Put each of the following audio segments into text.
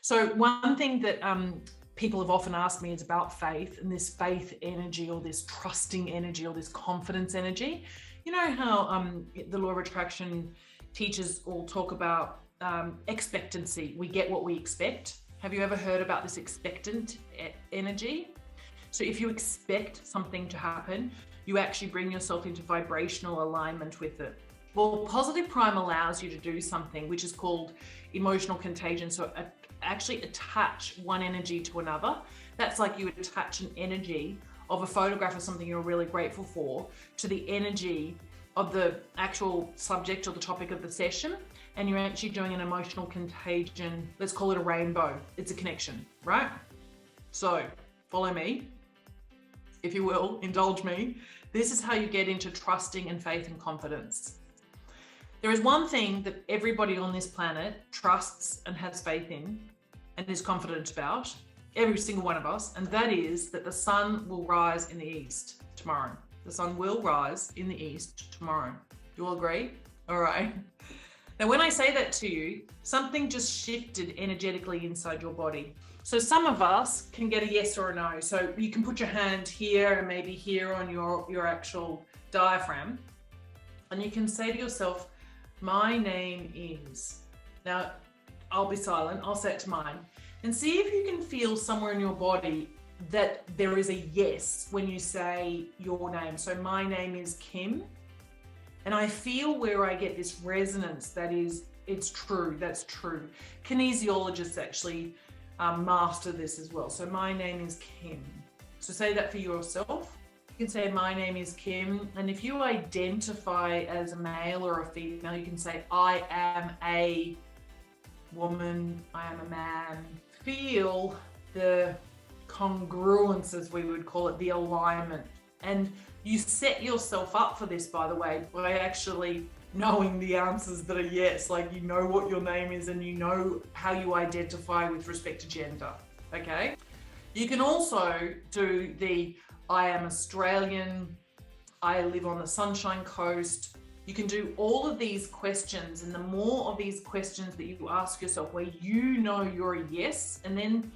So one thing that people have often asked me is about faith, and this faith energy, or this trusting energy, or this confidence energy. You know how the law of attraction teachers all talk about expectancy. We get what we expect. Have you ever heard about this expectant energy? So if you expect something to happen, you actually bring yourself into vibrational alignment with it. Well, Positive Prime allows you to do something which is called emotional contagion. So actually attach one energy to another. That's like you attach an energy of a photograph of something you're really grateful for to the energy of the actual subject or the topic of the session. And you're actually doing an emotional contagion. Let's call it a rainbow. It's a connection, right? So follow me, if you will, indulge me. This is how you get into trusting and faith and confidence. There is one thing that everybody on this planet trusts and has faith in and is confident about, every single one of us, and that is that the sun will rise in the east tomorrow. The sun will rise in the east tomorrow. You all agree? All right. Now, when I say that to you, something just shifted energetically inside your body. So some of us can get a yes or a no. So you can put your hand here and maybe here on your actual diaphragm, and you can say to yourself, my name is. Now, I'll be silent, I'll say it to mine, and see if you can feel somewhere in your body that there is a yes when you say your name. So my name is Kim, and I feel where I get this resonance that is, it's true, that's true. Kinesiologists actually master this as well. So my name is Kim. So say that for yourself. You can say, my name is Kim. And if you identify as a male or a female, you can say, I am a woman, I am a man. Feel the congruence, as we would call it, the alignment. And you set yourself up for this, by the way, by actually knowing the answers that are yes, like you know what your name is and you know how you identify with respect to gender, okay? You can also do the I am Australian, I live on the Sunshine Coast. You can do all of these questions, and the more of these questions that you ask yourself where you know you're a yes, and then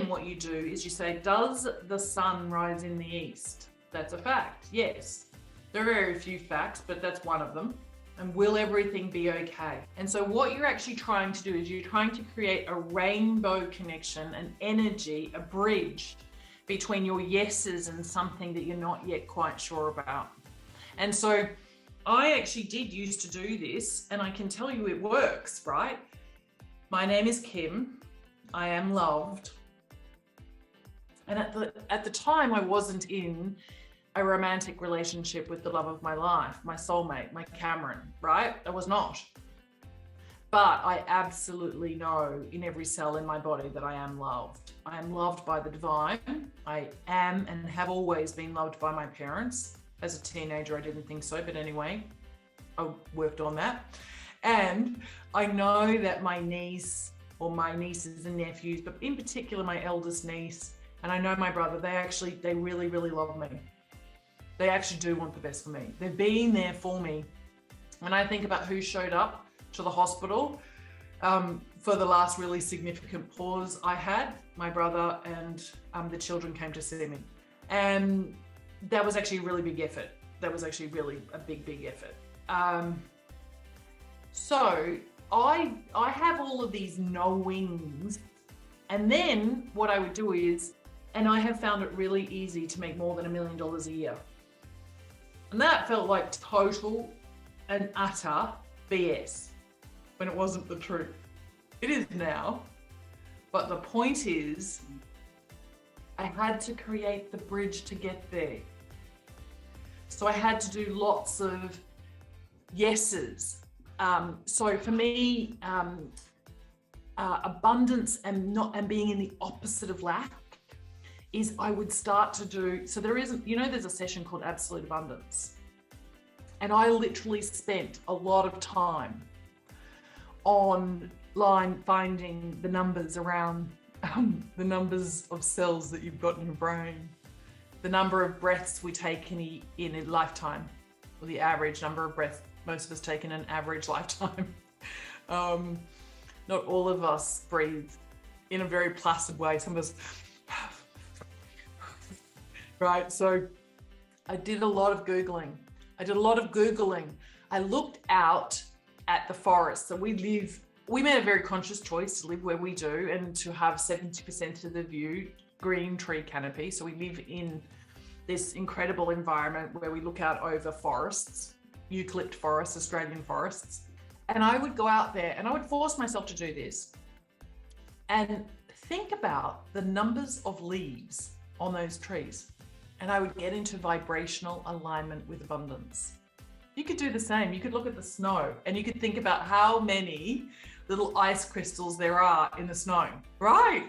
what you do is you say, does the sun rise in the east? That's a fact, yes. There are very few facts, but that's one of them. And will everything be okay? And so what you're actually trying to do is you're trying to create a rainbow connection, an energy, a bridge between your yeses and something that you're not yet quite sure about. And so I actually did used to do this, and I can tell you it works, right? My name is Kim. I am loved. And at the time, I wasn't in a romantic relationship with the love of my life, my soulmate, my Cameron, right? I was not. But I absolutely know in every cell in my body that I am loved. I am loved by the divine. I am and have always been loved by my parents. As a teenager, I didn't think so, but anyway, I worked on that. And I know that my niece, or my nieces and nephews, but in particular my eldest niece, and I know my brother, they really, really love me. They actually do want the best for me. They've been there for me. When I think about who showed up to the hospital for the last really significant pause I had, my brother and the children came to see me. And that was actually a really big effort. That was actually really a big effort. So I have all of these knowings, and then what I would do is, and I have found it really easy to make more than $1 million a year. And that felt like total and utter BS when it wasn't the truth. It is now. But the point is, I had to create the bridge to get there. So I had to do lots of yeses. So for me, abundance and being in the opposite of lack is I would start to do, so there's a session called Absolute Abundance. And I literally spent a lot of time online finding the numbers around the numbers of cells that you've got in your brain, the number of breaths we take in a lifetime, or the average number of breaths most of us take in an average lifetime. not all of us breathe in a very placid way. Some of us, right? So I did a lot of Googling. I looked out at the forest. So we made a very conscious choice to live where we do and to have 70% of the view green tree canopy. So we live in this incredible environment where we look out over forests, eucalypt forests, Australian forests. And I would go out there and I would force myself to do this and think about the numbers of leaves on those trees. And I would get into vibrational alignment with abundance. You could do the same. You could look at the snow and you could think about how many little ice crystals there are in the snow, right?